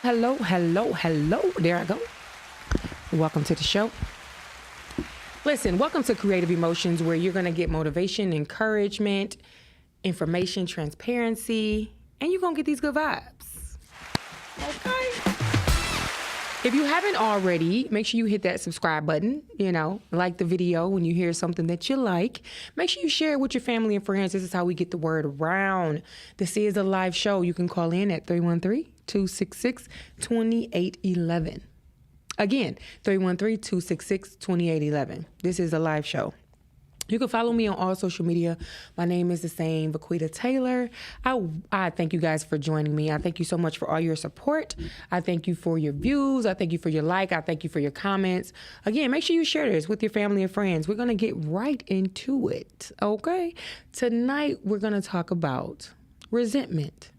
Hello, hello, hello. There I go. Welcome to the show. Listen, welcome to Creative Emotions, where you're going to get motivation, encouragement, information, transparency, and you're going to get these good vibes. Okay? If you haven't already, make sure you hit that subscribe button, like the video when you hear something that you like. Make sure you share it with your family and friends. This is how we get the word around. This is a live show. You can call in at 313-266-2811. Again, 313-266-2811. This is a live show. You can follow me on all social media. My name is the same, Vaquita Taylor. I thank you guys for joining me. I thank you so much for all your support. I thank you for your views. I thank you for your like. I thank you for your comments. Again, make sure you share this with your family and friends. We're going to get right into it, okay? Tonight, we're going to talk about resentment.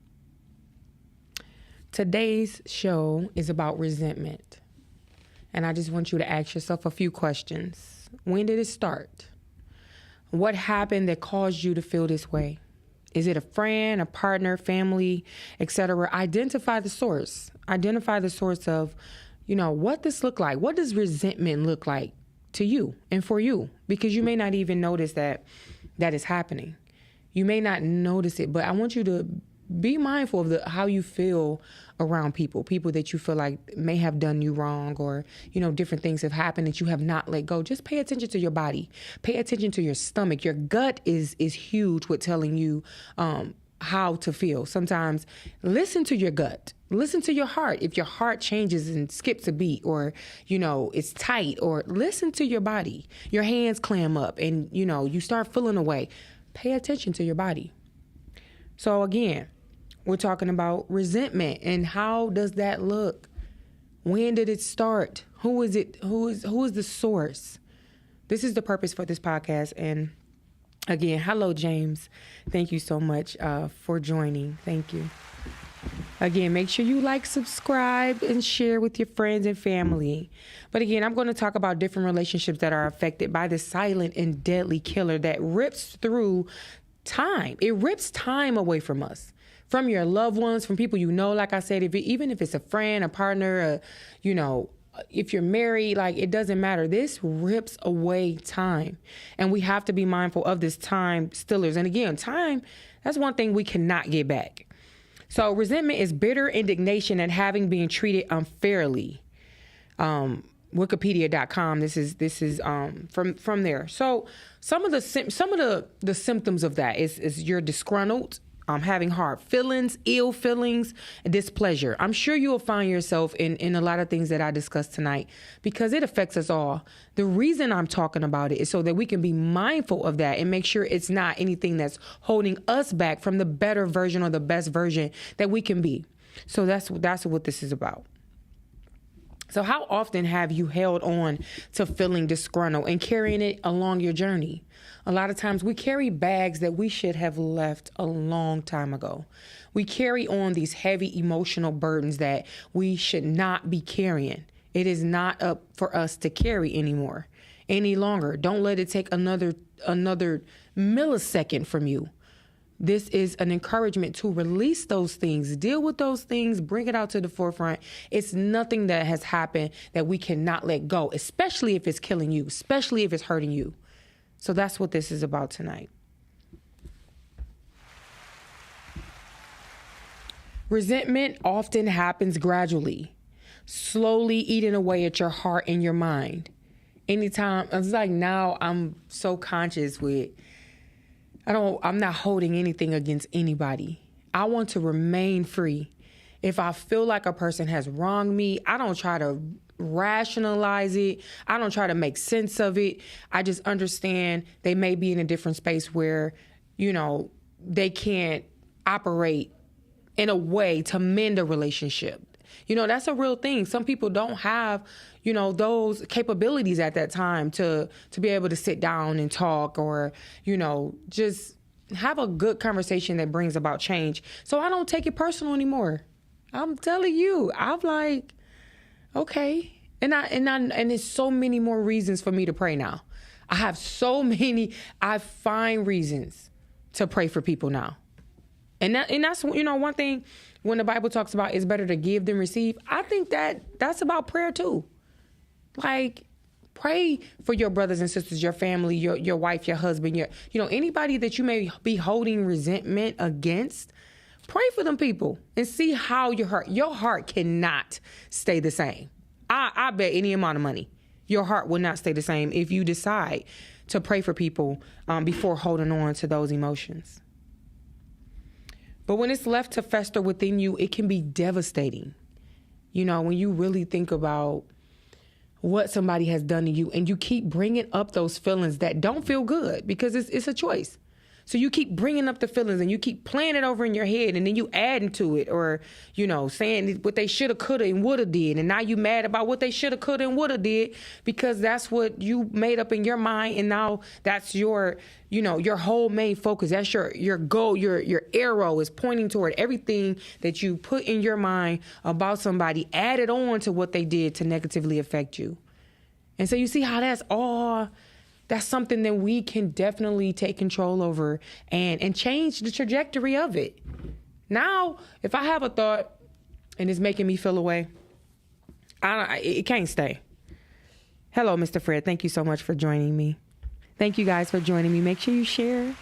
Today's show is about resentment. And I just want you to ask yourself a few questions. When did it start? What happened that caused you to feel this way? Is it a friend, a partner, family, etc.? Identify the source. Identify the source of, what this look like. What does resentment look like to you and for you? Because you may not even notice that is happening. You may not notice it, but I want you to be mindful of how you feel around people that you feel like may have done you wrong, or, different things have happened that you have not let go. Just pay attention to your body. Pay attention to your stomach. Your gut is huge with telling you how to feel. Sometimes listen to your gut. Listen to your heart. If your heart changes and skips a beat, or, it's tight, or listen to your body. Your hands clam up and, you start feeling away. Pay attention to your body. So again, we're talking about resentment, and how does that look? When did it start? Who is it? Who is the source? This is the purpose for this podcast. And again, hello, James. Thank you so much for joining. Thank you. Again, make sure you like, subscribe, and share with your friends and family. But again, I'm going to talk about different relationships that are affected by the silent and deadly killer that rips through time. It rips time away from us, from your loved ones, from people like I said, even if it's a friend, a partner, if you're married, it doesn't matter. This rips away time. And we have to be mindful of this time stealers. And again, time, that's one thing we cannot get back. So resentment is bitter indignation at having been treated unfairly. Wikipedia.com. This is from there. So some of the symptoms of that is you're disgruntled, having hard feelings, ill feelings, displeasure. I'm sure you will find yourself in a lot of things that I discussed tonight, because it affects us all. The reason I'm talking about it is so that we can be mindful of that and make sure it's not anything that's holding us back from the better version or the best version that we can be. So that's what this is about. So how often have you held on to feeling disgruntled and carrying it along your journey? A lot of times we carry bags that we should have left a long time ago. We carry on these heavy emotional burdens that we should not be carrying. It is not up for us to carry any longer. Don't let it take another millisecond from you. This is an encouragement to release those things, deal with those things, bring it out to the forefront. It's nothing that has happened that we cannot let go, especially if it's killing you, especially if it's hurting you. So that's what this is about tonight. Resentment often happens gradually, slowly eating away at your heart and your mind. Anytime, it's like now I'm so conscious with, I'm not holding anything against anybody. I want to remain free. If I feel like a person has wronged me, I don't try to rationalize it. I don't try to make sense of it. I just understand they may be in a different space where, they can't operate in a way to mend a relationship. That's a real thing. Some people don't have, those capabilities at that time to be able to sit down and talk, or, just have a good conversation that brings about change. So I don't take it personal anymore. I'm telling you, I'm like, okay. And there's so many more reasons for me to pray now. I find reasons to pray for people now. And that's, one thing when the Bible talks about it's better to give than receive, I think that's about prayer too. Like, pray for your brothers and sisters, your family, your wife, your husband, anybody that you may be holding resentment against. Pray for them people and see how your heart cannot stay the same. I bet any amount of money, your heart will not stay the same if you decide to pray for people before holding on to those emotions. But when it's left to fester within you, it can be devastating. When you really think about what somebody has done to you and you keep bringing up those feelings that don't feel good because it's a choice. So you keep bringing up the feelings and you keep playing it over in your head and then you adding to it or, saying what they shoulda, coulda, and woulda did. And now you mad about what they shoulda, coulda, and woulda did because that's what you made up in your mind. And now that's your whole main focus. That's your goal. Your arrow is pointing toward everything that you put in your mind about somebody added on to what they did to negatively affect you. And so you see how that's something that we can definitely take control over and change the trajectory of it. Now, if I have a thought and it's making me feel away, it can't stay. Hello, Mr. Fred. Thank you so much for joining me. Thank you guys for joining me. Make sure you share.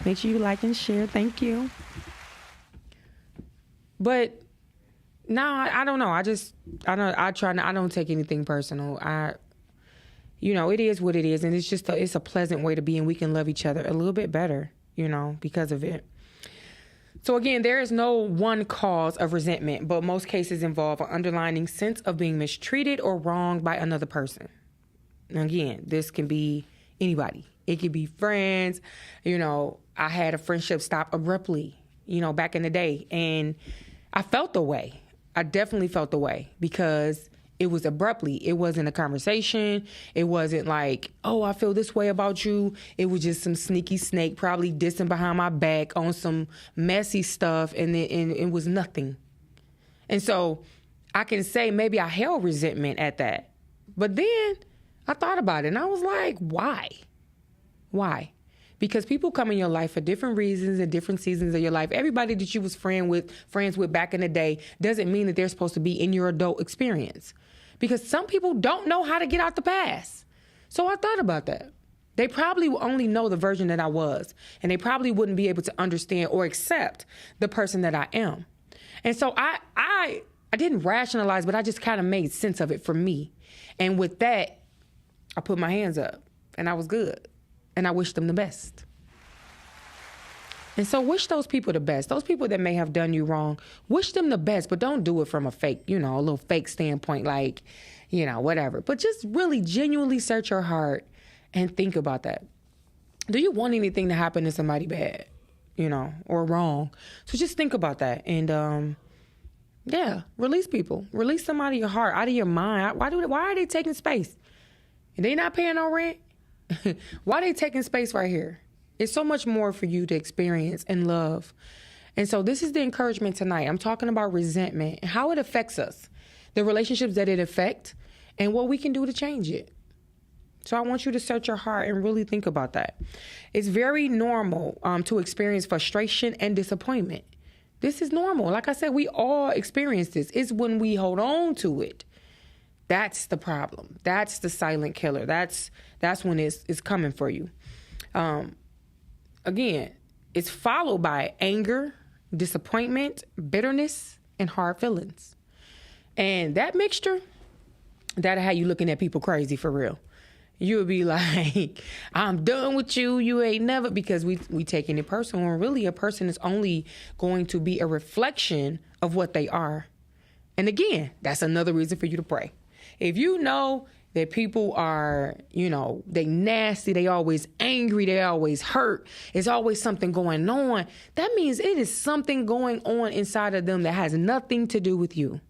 Make sure you like and share. Thank you. But no, I don't know. I don't take anything personal. It is what it is, and it's a pleasant way to be, and we can love each other a little bit better, because of it. So again, there is no one cause of resentment, but most cases involve an underlying sense of being mistreated or wronged by another person. And again, this can be anybody. It could be friends. I had a friendship stop abruptly, back in the day, and I felt the way. I definitely felt the way because it was abruptly. It wasn't a conversation. It wasn't like, oh, I feel this way about you. It was just some sneaky snake probably dissing behind my back on some messy stuff, and it was nothing. And so I can say maybe I held resentment at that. But then I thought about it, and I was like, why? Why? Because people come in your life for different reasons and different seasons of your life. Everybody that you was friends with back in the day doesn't mean that they're supposed to be in your adult experience. Because some people don't know how to get out the past. So I thought about that. They probably only know the version that I was, and they probably wouldn't be able to understand or accept the person that I am. And so I didn't rationalize, but I just kind of made sense of it for me. And with that, I put my hands up, and I was good. And I wish them the best. And so wish those people the best. Those people that may have done you wrong, wish them the best, but don't do it from a fake, a little fake standpoint, like, whatever. But just really genuinely search your heart and think about that. Do you want anything to happen to somebody bad, or wrong? So just think about that. And, release people. Release them out of your heart, out of your mind. Why are they taking space? And they not paying no rent? Why are they taking space right here? It's so much more for you to experience and love. And so this is the encouragement tonight. I'm talking about resentment and how it affects us, the relationships that it affects, and what we can do to change it. So I want you to search your heart and really think about that. It's very normal to experience frustration and disappointment. This is normal. Like I said, we all experience this. It's when we hold on to it. That's the problem. That's the silent killer. That's when it's coming for you. Again, it's followed by anger, disappointment, bitterness, and hard feelings. And that mixture, that'll have you looking at people crazy for real. You'll be like, I'm done with you. You ain't never, because we taking it personal. And really, a person is only going to be a reflection of what they are. And again, that's another reason for you to pray. If you know that people are, they nasty, they always angry, they always hurt, there's always something going on, that means it is something going on inside of them that has nothing to do with you.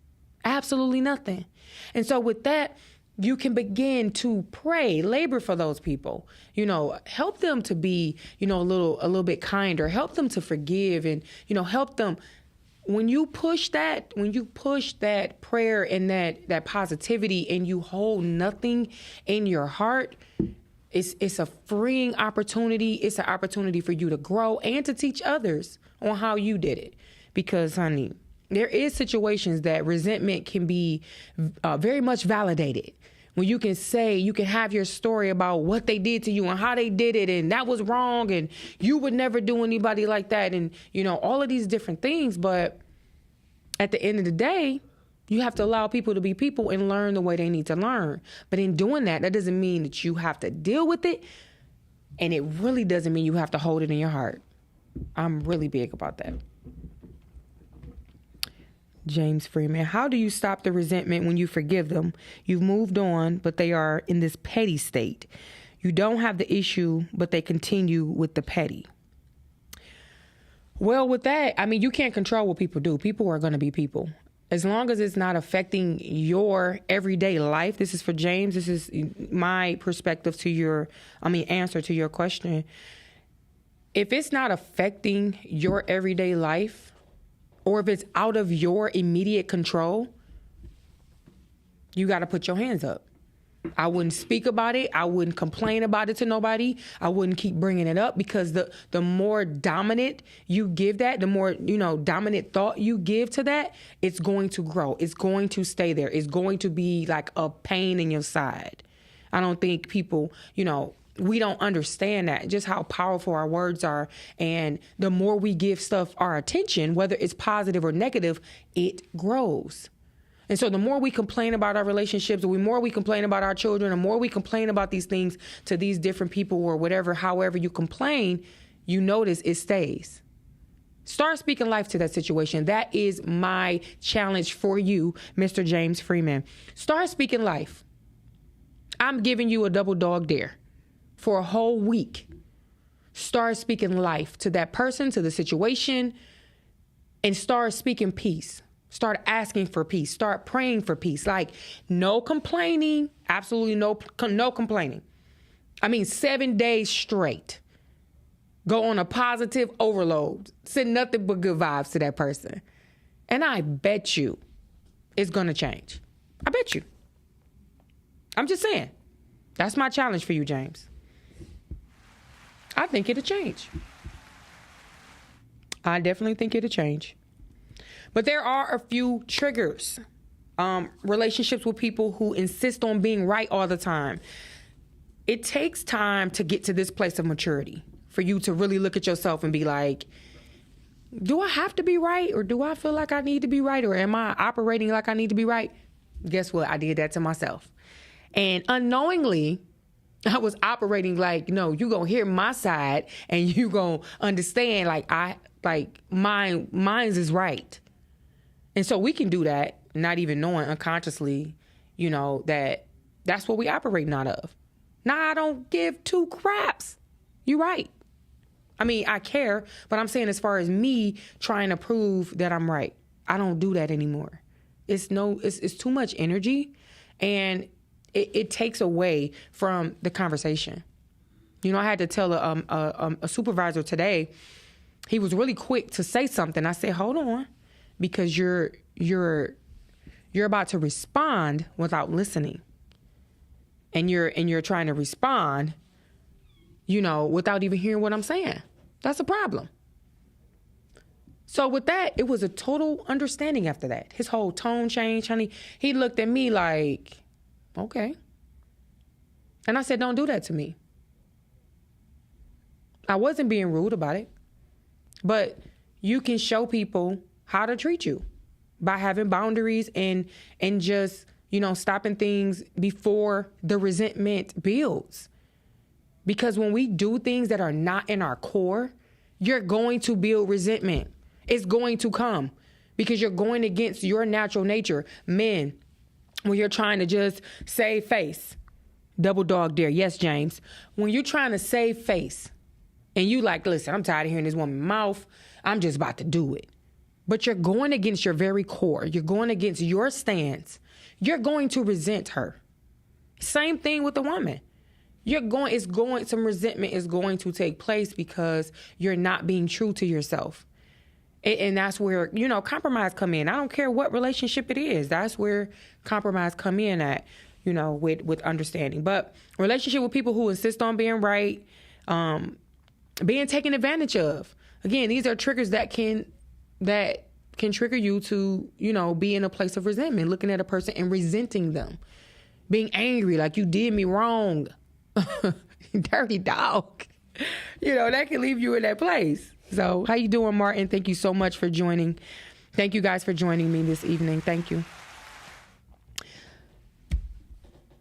Absolutely nothing. And so with that, you can begin to pray, labor for those people, help them to be, a little bit kinder, help them to forgive, and, help them. When you push that prayer and that positivity, and you hold nothing in your heart, It's a freeing opportunity. It's an opportunity for you to grow and to teach others on how you did it. Because, honey, there is situations that resentment can be very much validated. When you can have your story about what they did to you and how they did it, and that was wrong, and you would never do anybody like that, and, all of these different things. But at the end of the day, you have to allow people to be people and learn the way they need to learn. But in doing that, that doesn't mean that you have to deal with it. And it really doesn't mean you have to hold it in your heart. I'm really big about that. James Freeman, how do you stop the resentment when you forgive them? You've moved on, but they are in this petty state. You don't have the issue, but they continue with the petty. Well, with that, you can't control what people do. People are going to be people. As long as it's not affecting your everyday life, this is for James. This is my perspective to answer to your question. If it's not affecting your everyday life, or if it's out of your immediate control, you got to put your hands up. I wouldn't speak about it. I wouldn't complain about it to nobody. I wouldn't keep bringing it up, because the more dominant you give that, the more, dominant thought you give to that, it's going to grow. It's going to stay there. It's going to be like a pain in your side. I don't think people, we don't understand that, just how powerful our words are. And the more we give stuff our attention, whether it's positive or negative, it grows. And so the more we complain about our relationships, the more we complain about our children, the more we complain about these things to these different people or whatever, however you complain, you notice it stays. Start speaking life to that situation. That is my challenge for you, Mr. James Freeman. Start speaking life. I'm giving you a double dog dare for a whole week. Start speaking life to that person, to the situation, and start speaking peace. Start asking for peace. Start praying for peace. Like, no complaining. Absolutely no complaining. 7 days straight. Go on a positive overload. Send nothing but good vibes to that person. And I bet you it's going to change. I bet you. I'm just saying. That's my challenge for you, James. I think it'll change. I definitely think it'll change. But there are a few triggers. Relationships with people who insist on being right all the time. It takes time to get to this place of maturity for you to really look at yourself and be like, do I have to be right? Or do I feel like I need to be right? Or am I operating like I need to be right? Guess what? I did that to myself. And unknowingly, I was operating like, no, you gonna hear my side and you gonna understand mine's is right. And so we can do that, not even knowing unconsciously, that's what we operating out of. Now, I don't give two craps. You're right. I care, but I'm saying as far as me trying to prove that I'm right, I don't do that anymore. It's too much energy, and it takes away from the conversation. I had to tell a supervisor today. He was really quick to say something. I said, hold on, because you're about to respond without listening. And you're trying to respond, without even hearing what I'm saying. That's a problem. So with that, it was a total understanding after that. His whole tone changed, honey. He looked at me like, okay. And I said, don't do that to me. I wasn't being rude about it. But you can show people how to treat you by having boundaries and just, stopping things before the resentment builds. Because when we do things that are not in our core, you're going to build resentment. It's going to come because you're going against your natural nature. Men, when you're trying to just save face, double dog dare. Yes, James. When you're trying to save face and you like, listen, I'm tired of hearing this woman's mouth. I'm just about to do it. But you're going against your very core. You're going against your stance. You're going to resent her. Same thing with the woman. Some resentment is going to take place because you're not being true to yourself. And that's where, compromise come in. I don't care what relationship it is. That's where compromise come in at. with understanding. But relationship with people who insist on being right, being taken advantage of. Again, these are triggers that can trigger you to, be in a place of resentment, looking at a person and resenting them, being angry, like you did me wrong. Dirty dog. That can leave you in that place. So how you doing, Martin? Thank you so much for joining. Thank you guys for joining me this evening. Thank you.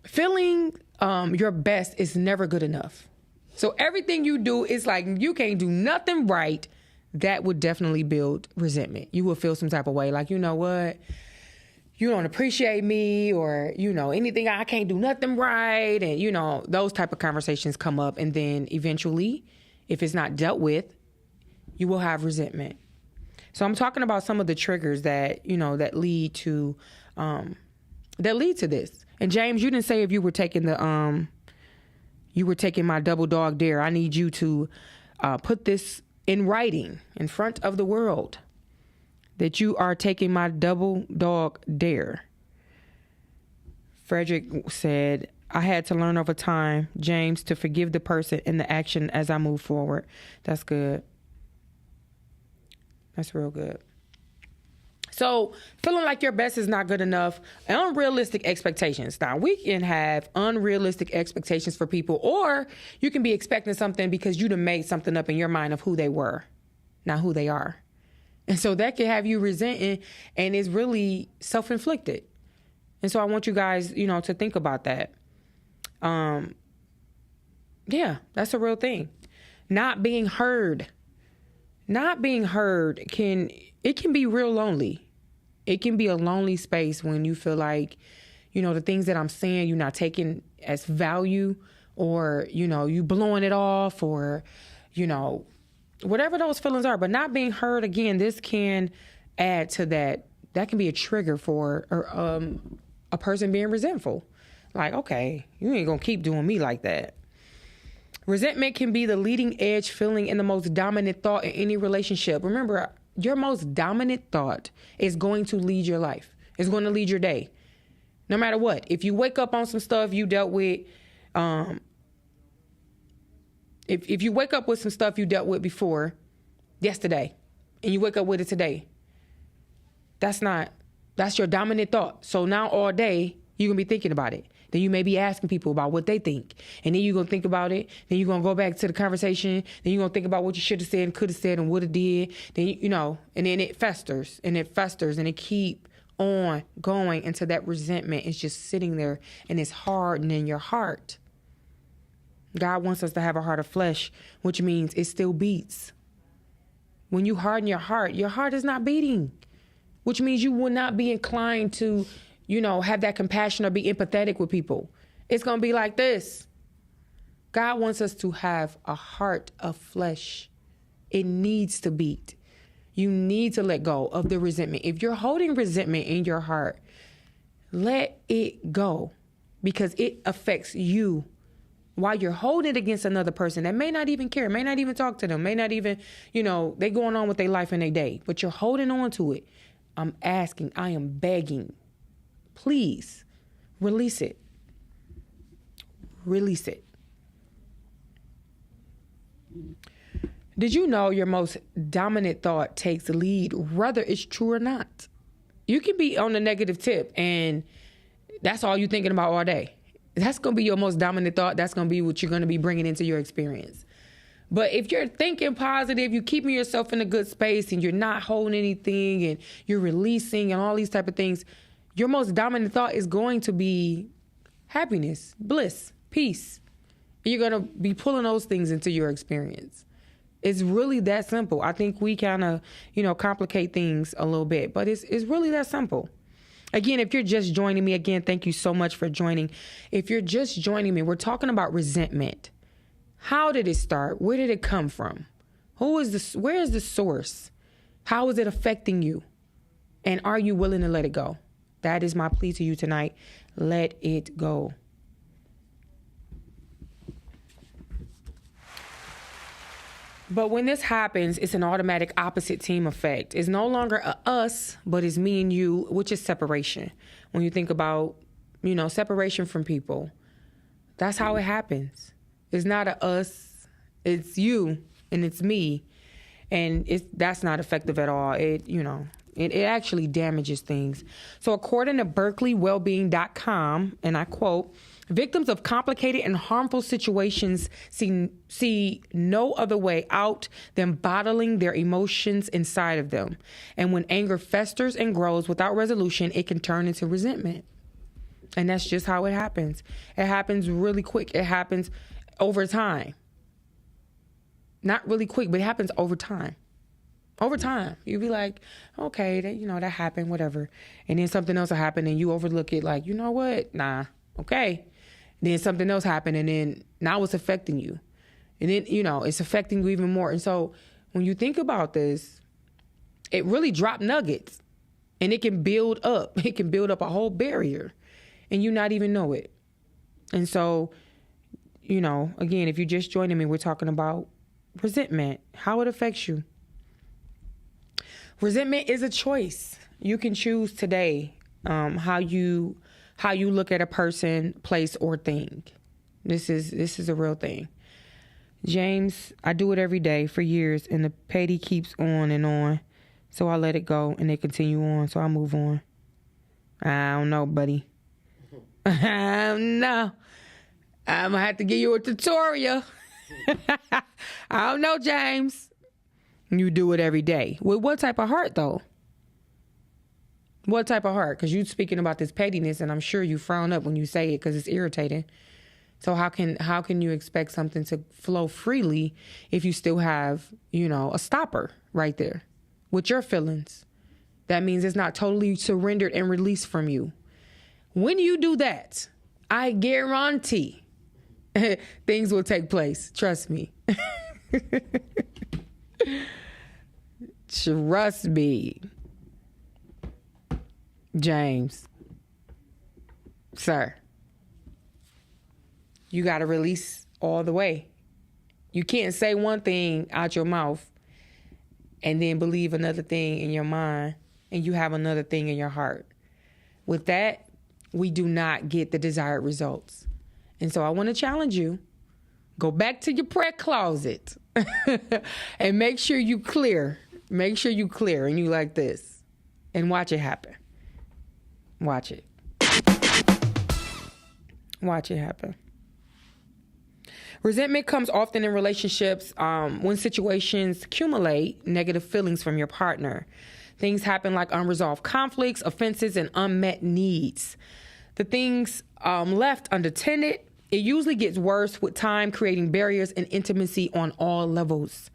Feeling your best is never good enough. So everything you do is like you can't do nothing right. That would definitely build resentment. You will feel some type of way like, you know what? You don't appreciate me, or, anything, I can't do nothing right. And, those type of conversations come up. And then eventually, if it's not dealt with, you will have resentment. So I'm talking about some of the triggers that, that lead to this. And James, you didn't say if you were taking my double dog dare. I need you to put this in writing in front of the world, that you are taking my double dog dare. Frederick said, I had to learn over time, James, to forgive the person and the action as I move forward. That's good. That's real good. So feeling like your best is not good enough, unrealistic expectations. Now, we can have unrealistic expectations for people, or you can be expecting something because you done made something up in your mind of who they were, not who they are. And so that can have you resenting, and it's really self-inflicted. And so I want you guys, to think about that. Yeah, that's a real thing. Not being heard. Not being heard can be real lonely. It can be a lonely space when you feel like, the things that I'm saying, you're not taking as value, or, you blowing it off, or, whatever those feelings are. But not being heard, again, this can add to that. That can be a trigger for a person being resentful. Like, okay, you ain't gonna keep doing me like that. Resentment can be the leading edge feeling and the most dominant thought in any relationship. Remember, your most dominant thought is going to lead your life. It's going to lead your day. No matter what. If you wake up on some stuff you dealt with, if you wake up with some stuff you dealt with before, yesterday, and you wake up with it today, that's your dominant thought. So now all day, you're going to be thinking about it. Then you may be asking people about what they think. And then you're going to think about it. Then you're going to go back to the conversation. Then you're going to think about what you should have said and could have said and would have did. Then, and then it festers and it festers and it keep on going until that resentment is just sitting there and it's hardening your heart. God wants us to have a heart of flesh, which means it still beats. When you harden your heart is not beating, which means you will not be inclined to have that compassion or be empathetic with people. It's going to be like this. God wants us to have a heart of flesh. It needs to beat. You need to let go of the resentment. If you're holding resentment in your heart, let it go, because it affects you while you're holding it against another person that may not even care, may not even talk to them, may not even, they going on with their life and their day, but you're holding on to it. I'm asking, I am begging, please release it. Release it. Did you know your most dominant thought takes the lead, whether it's true or not? You can be on the negative tip and that's all you're thinking about all day. That's going to be your most dominant thought. That's going to be what you're going to be bringing into your experience. But if you're thinking positive, you're keeping yourself in a good space and you're not holding anything and you're releasing and all these type of things, your most dominant thought is going to be happiness, bliss, peace. You're going to be pulling those things into your experience. It's really that simple. I think we kind of, complicate things a little bit, but it's really that simple. Again, if you're just joining me, again, thank you so much for joining. If you're just joining me, we're talking about resentment. How did it start? Where did it come from? Where is the source? How is it affecting you? And are you willing to let it go? That is my plea to you tonight. Let it go. But when this happens, it's an automatic opposite team effect. It's no longer a us, but it's me and you, which is separation. When you think about, separation from people. That's how it happens. It's not a us, it's you and it's me. And that's not effective at all. It actually damages things. So according to BerkeleyWellbeing.com, and I quote, victims of complicated and harmful situations see no other way out than bottling their emotions inside of them. And when anger festers and grows without resolution, it can turn into resentment. And that's just how it happens. It happens really quick. It happens over time. Not really quick, but it happens over time. Over time, you'll be like, okay, that happened, whatever. And then something else will happen and you overlook it like, you know what? Nah, okay. Then something else happened and then now it's affecting you. And then, it's affecting you even more. And so when you think about this, it really dropped nuggets and it can build up. It can build up a whole barrier and you not even know it. And so, again, if you're just joining me, we're talking about resentment, how it affects you. Resentment is a choice. You can choose today how you look at a person, place, or thing. This is a real thing. James, I do it every day for years, and the petty keeps on and on. So I let it go, and they continue on. So I move on. I don't know, buddy. I don't know. I'm gonna have to give you a tutorial. I don't know, James. You do it every day. With what type of heart, though? What type of heart? Because you're speaking about this pettiness, and I'm sure you frown up when you say it because it's irritating. So how can you expect something to flow freely if you still have, a stopper right there with your feelings? That means it's not totally surrendered and released from you. When you do that, I guarantee things will take place. Trust me. Trust me. James. Sir. You got to release all the way. You can't say one thing out your mouth and then believe another thing in your mind and you have another thing in your heart. With that, we do not get the desired results. And so I want to challenge you. Go back to your prayer closet and make sure you clear. Make sure you clear and you like this. And watch it happen. Watch it. Watch it happen. Resentment comes often in relationships when situations accumulate negative feelings from your partner. Things happen like unresolved conflicts, offenses, and unmet needs. The things left unattended, it usually gets worse with time, creating barriers and intimacy on all levels.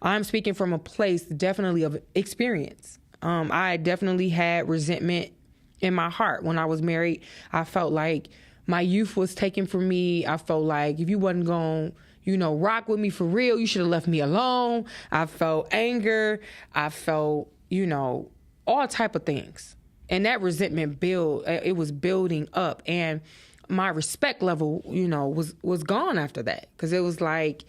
I'm speaking from a place definitely of experience. I definitely had resentment in my heart. When I was married, I felt like my youth was taken from me. I felt like if you wasn't going to, rock with me for real, you should have left me alone. I felt anger. I felt, all type of things. And that resentment it was building up. And my respect level, was gone after that. Because it was like,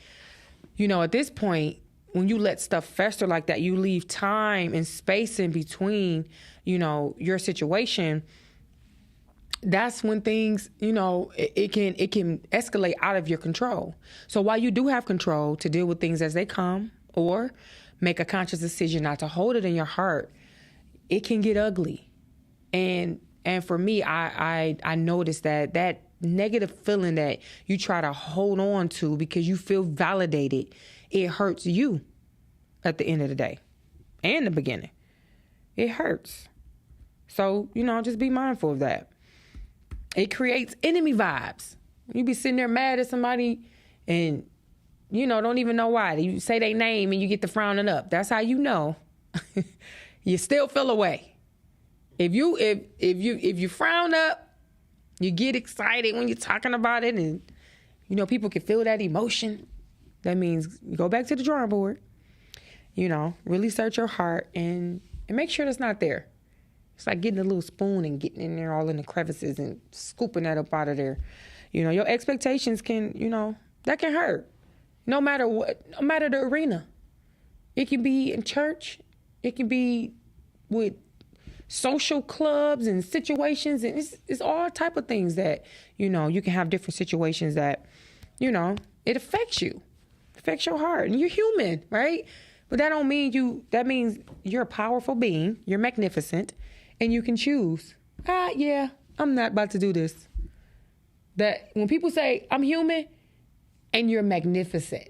at this point, when you let stuff fester like that, you leave time and space in between, your situation. That's when things, it can escalate out of your control. So while you do have control to deal with things as they come or make a conscious decision not to hold it in your heart, it can get ugly. And for me, I noticed that negative feeling that you try to hold on to because you feel validated, it hurts you at the end of the day and the beginning. It hurts. So, just be mindful of that. It creates enemy vibes. You be sitting there mad at somebody and, don't even know why. You say their name and you get the frowning up. That's how you know you still feel away. If you frown up, you get excited when you're talking about it and, people can feel that emotion. That means go back to the drawing board, really search your heart and make sure that's not there. It's like getting a little spoon and getting in there all in the crevices and scooping that up out of there. Your expectations can, that can hurt. No matter what, no matter the arena. It can be in church. It can be with social clubs and situations, and it's all type of things that, you know, you can have different situations that, you know, it affects you, affects your heart, and you're human, right? But that don't mean that means you're a powerful being, you're magnificent, and you can choose, yeah, I'm not about to do this. That when people say I'm human and you're magnificent.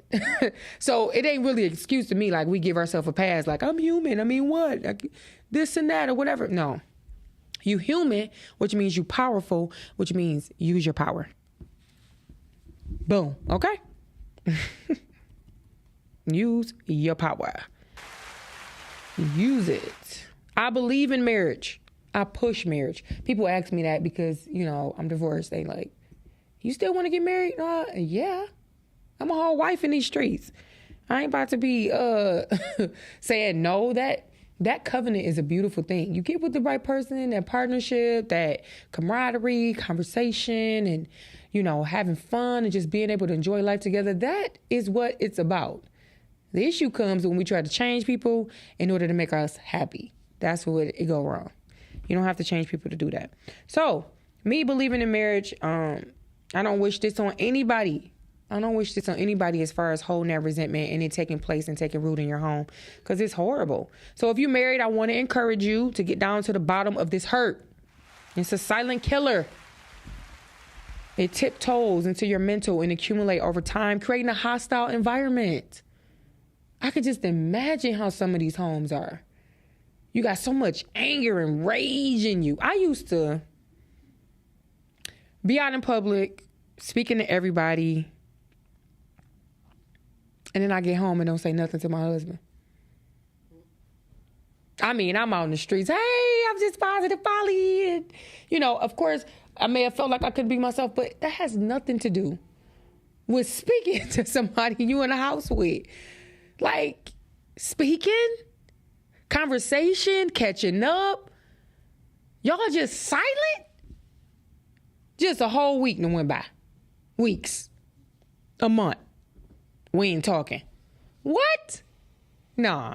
So it ain't really an excuse to me, like we give ourselves a pass, like I'm human, I mean what? Like, this and that or whatever. No. You human, which means you powerful, which means use your power. Boom. Okay? Use your power. Use it. I believe in marriage. I push marriage. People ask me that because, you know, I'm divorced. They like, you still want to get married? Yeah. I'm a whole wife in these streets. I ain't about to be saying no. That covenant is a beautiful thing. You get with the right person, that partnership, that camaraderie, conversation, and, you know, having fun and just being able to enjoy life together. That is what it's about. The issue comes when we try to change people in order to make us happy. That's where it go wrong. You don't have to change people to do that. So, me believing in marriage, I don't wish this on anybody. I don't wish this on anybody as far as holding that resentment and it taking place and taking root in your home, because it's horrible. So if you're married, I want to encourage you to get down to the bottom of this hurt. It's a silent killer. It tiptoes into your mental and accumulate over time, creating a hostile environment. I could just imagine how some of these homes are. You got so much anger and rage in you. I used to be out in public, speaking to everybody, and then I get home and don't say nothing to my husband. I mean, I'm out in the streets. Hey, I'm just positive Polly. And, you know, of course, I may have felt like I couldn't be myself, but that has nothing to do with speaking to somebody you in the house with. Like, speaking, conversation, catching up. Y'all just silent? Just a whole week that went by. Weeks. A month. We ain't talking. What? Nah.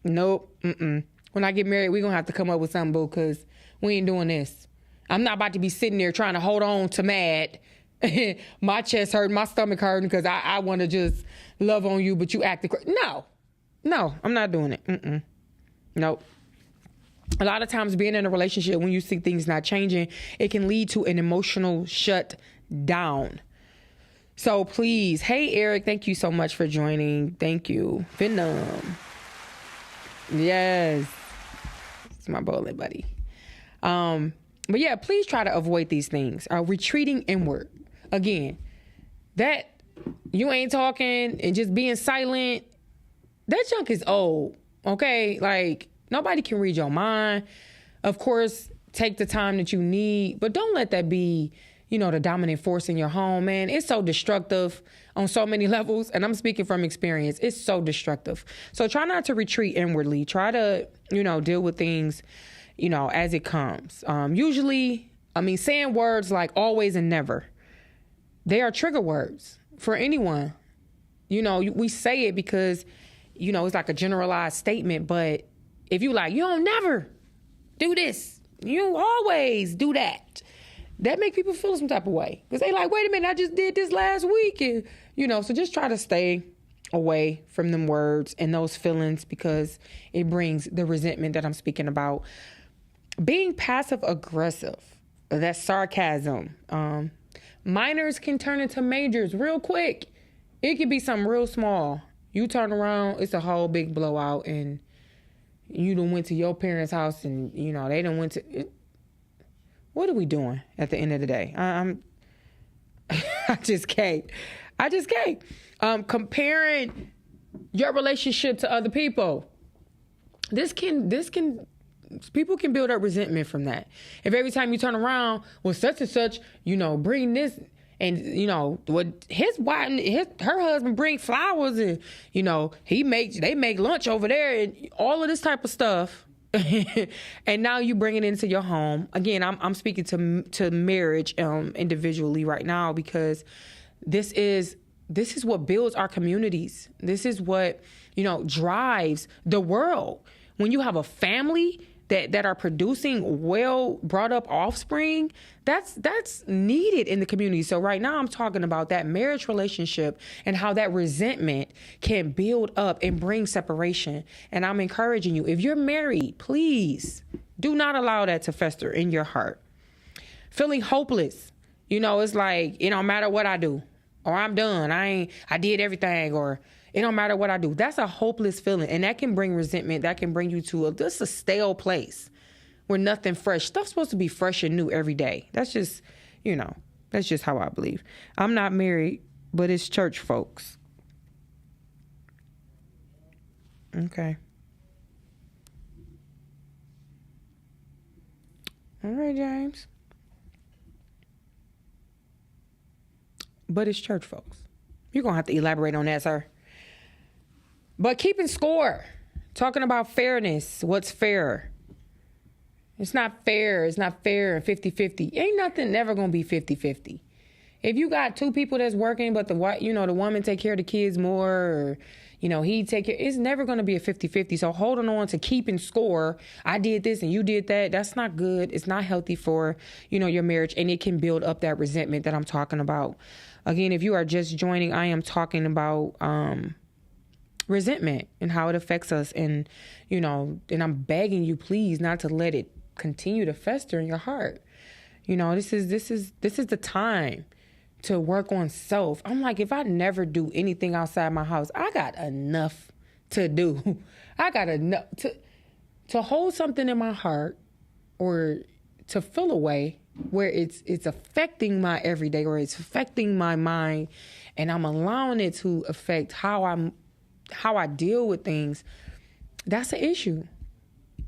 Nope. When I get married, we gonna have to come up with something, boo, because we ain't doing this. I'm not about to be sitting there trying to hold on to mad. My chest hurting, my stomach hurting because I want to just love on you, but you acting crazy. No, I'm not doing it. Nope. A lot of times being in a relationship, when you see things not changing, it can lead to an emotional shut down. So please, hey, Eric, thank you so much for joining. Thank you. Venom. Yes. It's my bowling buddy. But yeah, please try to avoid these things. Retreating inward. Again, that you ain't talking and just being silent, that junk is old, okay? Like, nobody can read your mind. Of course, take the time that you need, but don't let that be, you know, the dominant force in your home, man. It's so destructive on so many levels, and I'm speaking from experience. It's so destructive. So try not to retreat inwardly. Try to, you know, deal with things, you know, as it comes. Usually, saying words like always and never, they are trigger words for anyone. You know, we say it because, you know, it's like a generalized statement, but if you like, you don't never do this, you always do that, that make people feel some type of way. Because they like, wait a minute, I just did this last week. And, you know, so just try to stay away from them words and those feelings because it brings the resentment that I'm speaking about. Being passive aggressive, that's sarcasm. Minors can turn into majors real quick. It could be something real small. You turn around, it's a whole big blowout, and you done went to your parents' house, and you know they done went to. What are we doing at the end of the day? I just can't. Comparing your relationship to other people. People can build up resentment from that. If every time you turn around, well, such and such, you know, bring this, and you know what his wife, her husband bring flowers, and you know they make lunch over there, and all of this type of stuff, and now you bring it into your home. Again, I'm speaking to marriage individually right now because this is what builds our communities. This is what, you know, drives the world. when you have a family that are producing well brought up offspring, that's needed in the community. So right now I'm talking about that marriage relationship and how that resentment can build up and bring separation. And I'm encouraging you, if you're married, please do not allow that to fester in your heart. Feeling hopeless, it's like, it don't matter what I do, or I'm done. I did everything, or it don't matter what I do. That's a hopeless feeling. And that can bring resentment. That can bring you to just a stale place where nothing fresh. Stuff's supposed to be fresh and new every day. That's just, that's just how I believe. I'm not married, but it's church folks. Okay. All right, James. But it's church folks. You're going to have to elaborate on that, sir. But keeping score, talking about fairness, what's fair? It's not fair. It's not fair and 50-50. Ain't nothing never going to be 50-50. If you got two people that's working, but the woman take care of the kids more, or, he take care, it's never going to be a 50-50. So holding on to keeping score, I did this and you did that, that's not good. It's not healthy for, your marriage, and it can build up that resentment that I'm talking about. Again, if you are just joining, I am talking about, resentment and how it affects us, and and I'm begging you, please, not to let it continue to fester in your heart. This is the time to work on self. I'm like, if I never do anything outside my house, I got enough to do. I got enough to hold something in my heart, or to feel a way where it's affecting my everyday, or it's affecting my mind, and I'm allowing it to affect how I deal with things. That's an issue.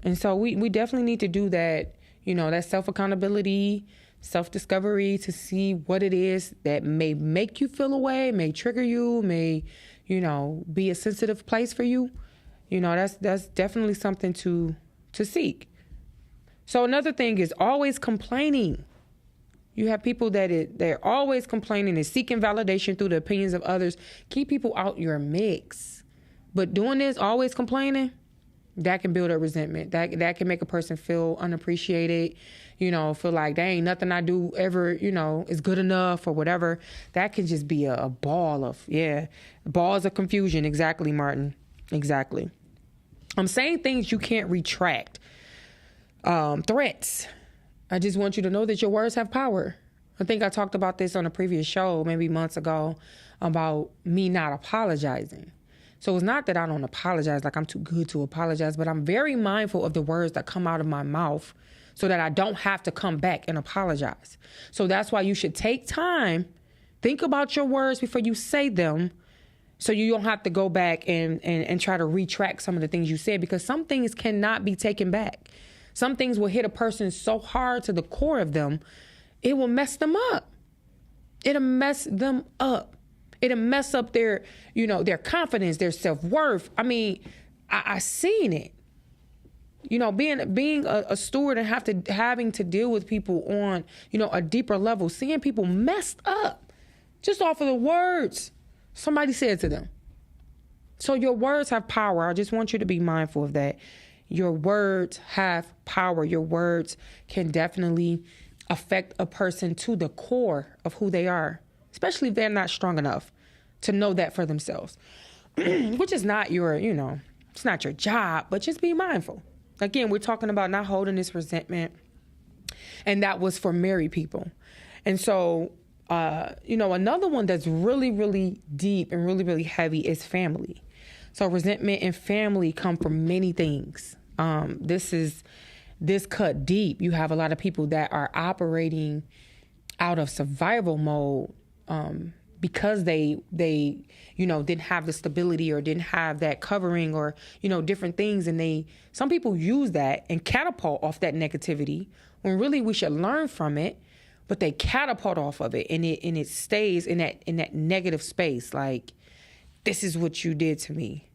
And so we definitely need to do that, that self-accountability, self-discovery, to see what it is that may make you feel away, may trigger you, may, be a sensitive place for you. That's definitely something to seek. So another thing is always complaining. You have people they're always complaining and seeking validation through the opinions of others. Keep people out your mix. But doing this, always complaining, that can build up resentment. That can make a person feel unappreciated, feel like there ain't nothing I do ever, is good enough or whatever. That can just be a ball of, balls of confusion. Exactly, Martin. Exactly. I'm saying things you can't retract. Threats. I just want you to know that your words have power. I think I talked about this on a previous show, maybe months ago, about me not apologizing. So it's not that I don't apologize, like I'm too good to apologize, but I'm very mindful of the words that come out of my mouth so that I don't have to come back and apologize. So that's why you should take time, think about your words before you say them, so you don't have to go back and try to retract some of the things you said, because some things cannot be taken back. Some things will hit a person so hard to the core of them, it will mess them up. It'll mess them up. It'll mess up their, their confidence, their self-worth. I mean, I seen it. Being a steward and having to deal with people on, a deeper level, seeing people messed up just off of the words somebody said to them. So your words have power. I just want you to be mindful of that. Your words have power. Your words can definitely affect a person to the core of who they are, especially if they're not strong enough to know that for themselves, which is not your, it's not your job, but just be mindful. Again, we're talking about not holding this resentment, and that was for married people. And so, another one that's really, really deep and really, really heavy is family. So resentment and family come from many things. This cut deep. You have a lot of people that are operating out of survival mode, because they didn't have the stability or didn't have that covering or, different things. And some people use that and catapult off that negativity when really we should learn from it, but they catapult off of it, and it stays in that negative space. Like, this is what you did to me.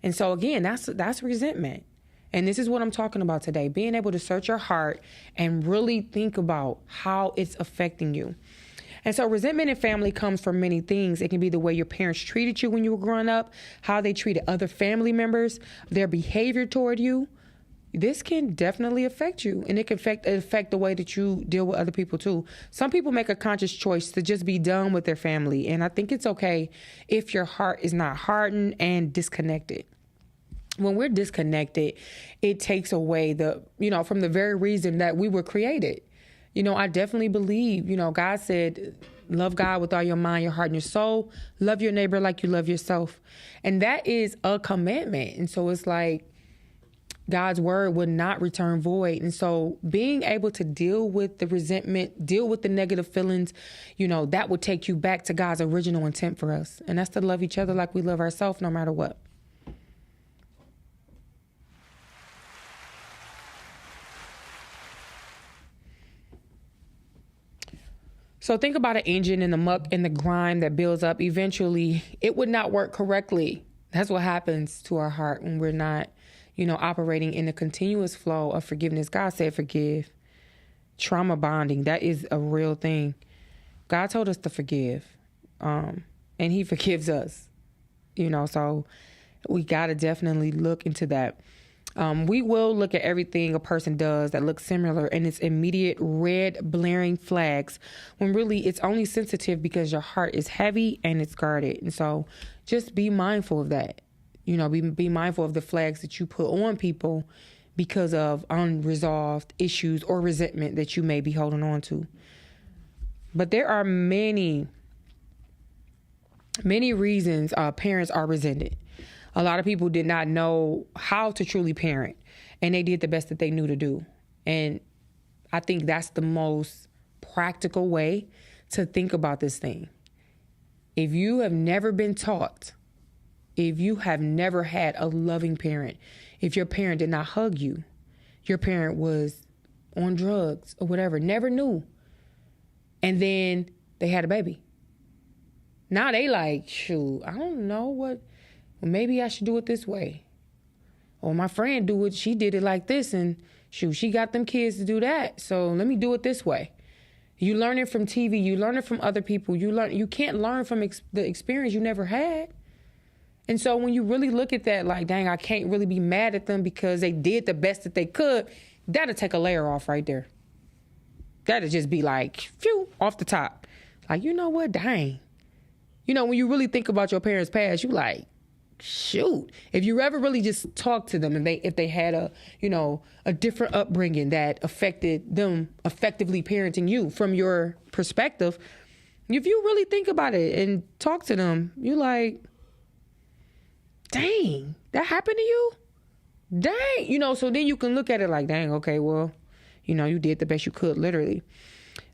And so again, that's resentment. And this is what I'm talking about today, being able to search your heart and really think about how it's affecting you. And so resentment in family comes from many things. It can be the way your parents treated you when you were growing up, how they treated other family members, their behavior toward you. This can definitely affect you, and it can affect the way that you deal with other people too. Some people make a conscious choice to just be done with their family, and I think it's okay if your heart is not hardened and disconnected. When we're disconnected, it takes away from the very reason that we were created. I definitely believe, God said, love God with all your mind, your heart, and your soul. Love your neighbor like you love yourself. And that is a commandment. And so it's like, God's word would not return void. And so being able to deal with the resentment, deal with the negative feelings, that would take you back to God's original intent for us. And that's to love each other like we love ourselves no matter what. So think about an engine and the muck and the grime that builds up. Eventually, it would not work correctly. That's what happens to our heart when we're not operating in a continuous flow of forgiveness. God said forgive. Trauma bonding, that is a real thing. God told us to forgive, and he forgives us, so we got to definitely look into that. We will look at everything a person does that looks similar and it's immediate red blaring flags when really it's only sensitive because your heart is heavy and it's guarded. And so just be mindful of that. Be mindful of the flags that you put on people because of unresolved issues or resentment that you may be holding on to. But there are many reasons parents are resented. A lot of people did not know how to truly parent, and they did the best that they knew to do. And I think that's the most practical way to think about this thing. If you have never been taught, if you have never had a loving parent, if your parent did not hug you, your parent was on drugs or whatever, never knew, and then they had a baby. Now they like, shoot, I don't know what, maybe I should do it this way. Or my friend she did it like this, and shoot, she got them kids to do that, so let me do it this way. You learn it from TV, you learn it from other people, you can't learn from the experience you never had. And so when you really look at that, like, dang, I can't really be mad at them because they did the best that they could, that'll take a layer off right there. That'll just be like, phew, off the top. Like, you know what, dang. When you really think about your parents' past, you like, shoot. If you ever really just talk to them and if they had a different upbringing that affected them effectively parenting you from your perspective, if you really think about it and talk to them, you like, dang, that happened to you? Dang. So then you can look at it like, dang, okay, well, you did the best you could, literally.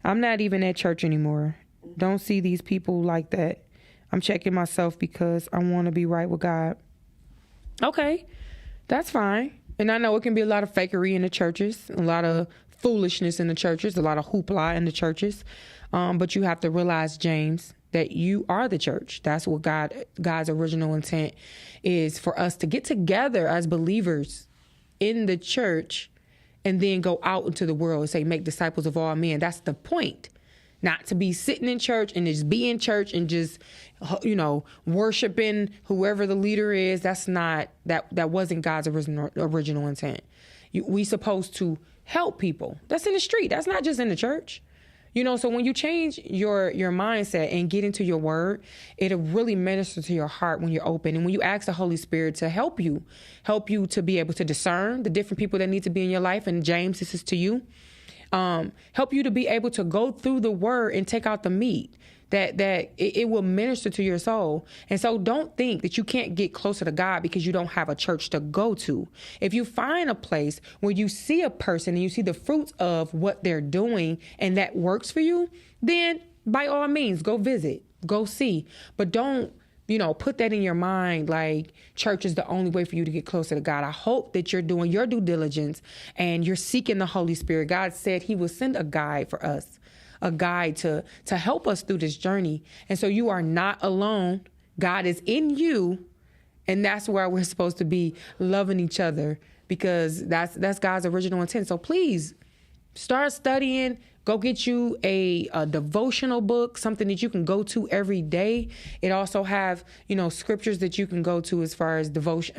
I'm not even at church anymore. Don't see these people like that. I'm checking myself because I want to be right with God. Okay, that's fine. And I know it can be a lot of fakery in the churches, a lot of foolishness in the churches, a lot of hoopla in the churches. But you have to realize, James, that you are the church. That's what God's original intent is, for us to get together as believers in the church and then go out into the world and say, make disciples of all men. That's the point. Not to be sitting in church and just be in church and just, worshiping whoever the leader is. That's not, that wasn't God's original intent. We supposed to help people. That's in the street. That's not just in the church. So when you change your mindset and get into your word, it'll really minister to your heart when you're open. And when you ask the Holy Spirit to help you to be able to discern the different people that need to be in your life. And James, this is to you. Help you to be able to go through the word and take out the meat that it will minister to your soul. And so don't think that you can't get closer to God because you don't have a church to go to. If you find a place where you see a person and you see the fruits of what they're doing and that works for you, then by all means, go visit, go see. But don't, put that in your mind like church is the only way for you to get closer to God. I hope that you're doing your due diligence and you're seeking the Holy Spirit. God said he will send a guide for us, a guide to help us through this journey. And so you are not alone. God is in you. And that's where we're supposed to be, loving each other, because that's God's original intent. So please Start studying. Go get you a devotional book, something that you can go to every day. It also have, scriptures that you can go to as far as devotion.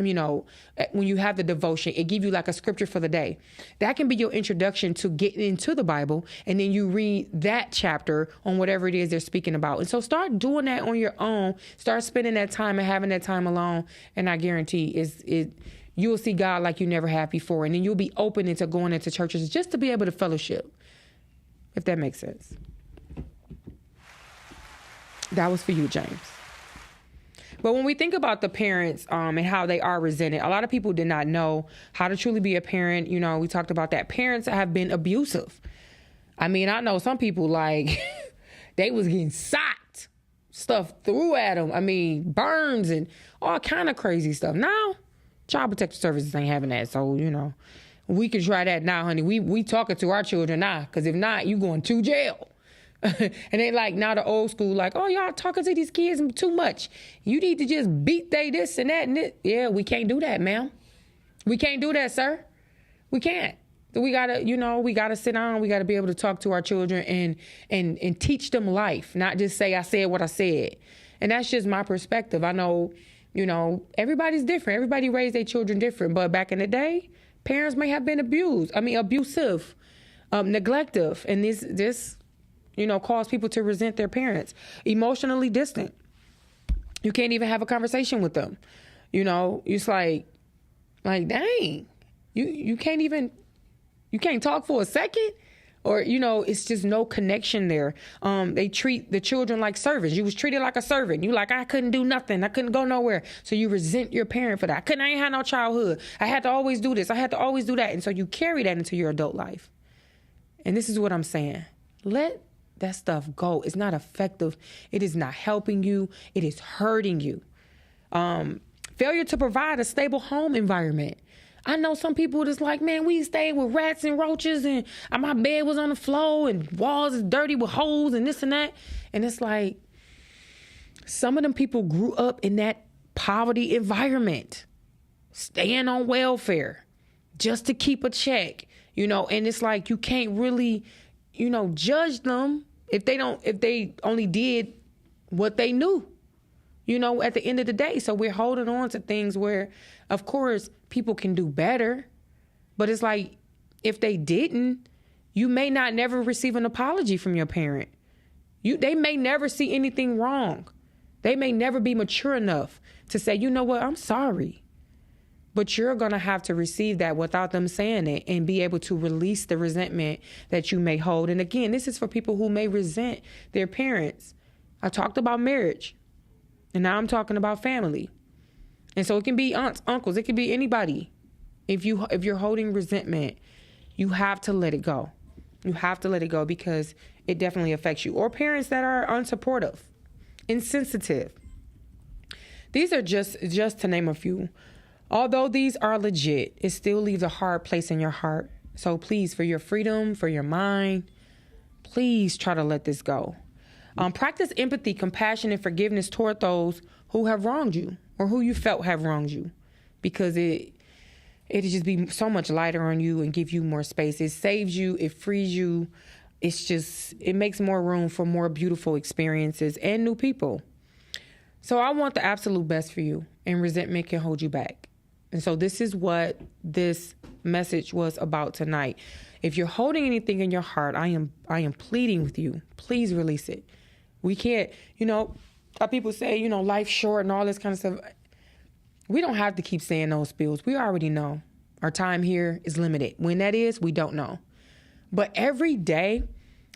When you have the devotion, it give you like a scripture for the day. That can be your introduction to getting into the Bible. And then you read that chapter on whatever it is they're speaking about. And so start doing that on your own. Start spending that time and having that time alone. And I guarantee you will see God like you never have before. And then you'll be open into going into churches just to be able to fellowship, if that makes sense. That was for you, James. But when we think about the parents and how they are resented, a lot of people did not know how to truly be a parent. We talked about that. Parents have been abusive. I know some people, like, they was getting socked, stuff threw at them. Burns and all kind of crazy stuff. Now, Child Protective Services ain't having that. So, we can try that now, honey. We talking to our children now, because if not, you going to jail. And they like now the old school, like, oh, y'all talking to these kids too much. You need to just beat they this and that and this. Yeah, we can't do that, ma'am. We can't do that, sir. We can't. We gotta sit down. We gotta be able to talk to our children and teach them life, not just say I said what I said. And that's just my perspective. I know, everybody's different. Everybody raised their children different. But back in the day, parents may have been abusive, neglective. And this caused people to resent their parents. Emotionally distant. You can't even have a conversation with them. It's like dang, you can't talk for a second. Or, it's just no connection there. They treat the children like servants. You was treated like a servant. You like, I couldn't do nothing. I couldn't go nowhere. So you resent your parent for that. I ain't had no childhood. I had to always do this. I had to always do that. And so you carry that into your adult life. And this is what I'm saying. Let that stuff go. It's not effective. It is not helping you. It is hurting you. Failure to provide a stable home environment. I know some people that's like, man, we stayed with rats and roaches and my bed was on the floor and walls is dirty with holes and this and that. And it's like, some of them people grew up in that poverty environment, staying on welfare just to keep a check, and it's like, you can't really, judge them if they only did what they knew. At the end of the day. So we're holding on to things where, of course, people can do better. But it's like, if they didn't, you may not never receive an apology from your parent. They may never see anything wrong. They may never be mature enough to say, you know what, I'm sorry. But you're going to have to receive that without them saying it and be able to release the resentment that you may hold. And again, this is for people who may resent their parents. I talked about marriage. And now I'm talking about family. And so it can be aunts, uncles, it can be anybody. If you're holding resentment, you have to let it go. You have to let it go because it definitely affects you. Or parents that are unsupportive, insensitive. These are just to name a few. Although these are legit, it still leaves a hard place in your heart. So please, for your freedom, for your mind, please try to let this go. Practice empathy, compassion, and forgiveness toward those who have wronged you or who you felt have wronged you, because it'll just be so much lighter on you and give you more space. It saves you. It frees you. It makes more room for more beautiful experiences and new people. So I want the absolute best for you, and resentment can hold you back. And so this is what this message was about tonight. If you're holding anything in your heart, I am pleading with you. Please release it. We can't, how people say, life's short and all this kind of stuff. We don't have to keep saying those spills. We already know our time here is limited. When that is, we don't know. But every day,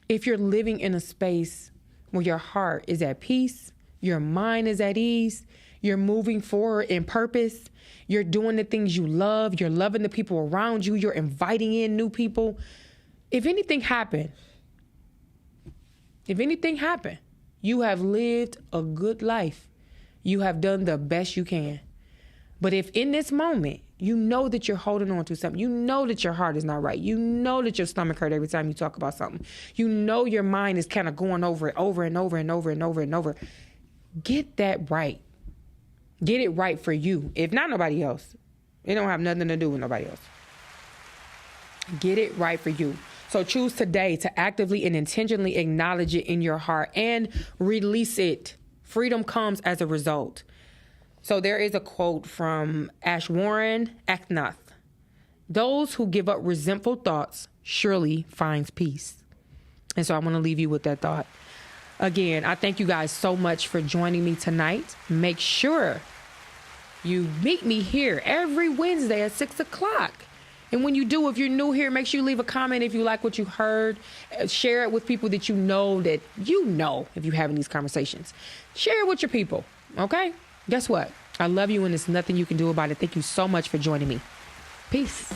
if you're living in a space where your heart is at peace, your mind is at ease, you're moving forward in purpose, you're doing the things you love, you're loving the people around you, you're inviting in new people. If anything happened, you have lived a good life. You have done the best you can. But if in this moment, you know that you're holding on to something, you know that your heart is not right, you know that your stomach hurt every time you talk about something, you know your mind is kind of going over it over and over and over and over and over, get that right. Get it right for you. If not nobody else. It don't have nothing to do with nobody else. Get it right for you. So choose today to actively and intentionally acknowledge it in your heart and release it. Freedom comes as a result. So there is a quote from Ashwarn Aknath. Those who give up resentful thoughts surely finds peace. And so I want to leave you with that thought. Again, I thank you guys so much for joining me tonight. Make sure you meet me here every Wednesday at 6 o'clock. And when you do, if you're new here, make sure you leave a comment if you like what you heard. Share it with people that you know if you're having these conversations. Share it with your people, okay? Guess what? I love you and there's nothing you can do about it. Thank you so much for joining me. Peace.